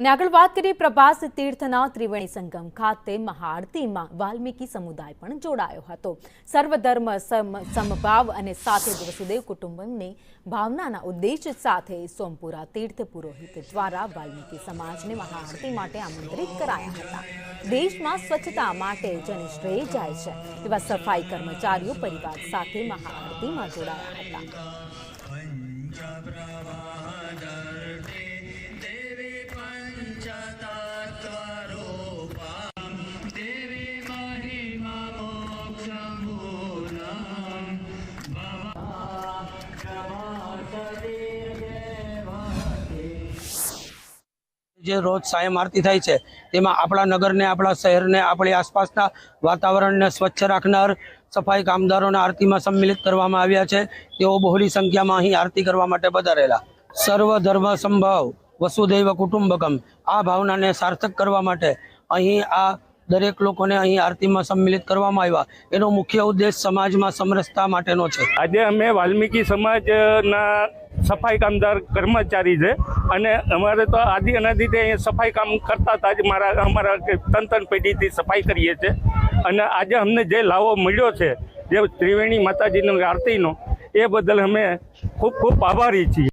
અને આગળ વાત કરીએ પ્રભાસ તીર્થના ત્રિવેણી સંગમ ખાતે મહાઆરતીમાં વાલ્મીકી સમુદાય પણ જોડાયો હતો। સર્વધર્મ સમભાવ અને સાથે જ વસુદેવ કુટુંબમની ભાવનાના ઉદ્દેશ્ય સાથે સોમપુરા તીર્થ પુરોહિત દ્વારા વાલ્મીકી સમાજને મહાઆરતી માટે આમંત્રિત કરાયા હતા। દેશમાં સ્વચ્છતા માટે જેને શ્રેય જાય છે તેવા સફાઈ કર્મચારીઓ પરિવાર સાથે મહાઆરતીમાં જોડાયા હતા। જે રોજ સાયમ આરતી થાય છે તેમાં આપણા નગરને, આપણા શહેરને, આપણી આસપાસના વાતાવરણને સ્વચ્છ રાખનાર સફાઈ કામદારોને આરતીમાં સંમિલિત કરવામાં આવ્યા છે। તેઓ બહોળી સંખ્યામાં અહીં આરતી કરવા માટે પધારેલા। સર્વ ધર્મ સંભાવ વસુદૈવ કુટુંબકમ આ ભાવનાને સાર્થક કરવા માટે અહીં આ દરેક લોકોને અહીં આરતીમાં સંમિલિત કરવામાં આવ્યા। એનો મુખ્ય ઉદ્દેશ સમાજમાં સમરસતા માટેનો છે। આજે અમે વાલ્મીકી સમાજના સફાઈ કામદાર કર્મચારી છે અને અમારે તો આદિ અનાદિથી અહીંયા સફાઈ કામ કરતા હતા જ અમારા તન પેઢીથી સફાઈ કરીએ છીએ અને આજે અમને જે લાવો મળ્યો છે જે ત્રિવેણી માતાજીની આરતીનો એ બદલ અમે ખૂબ ખૂબ આભારી છીએ।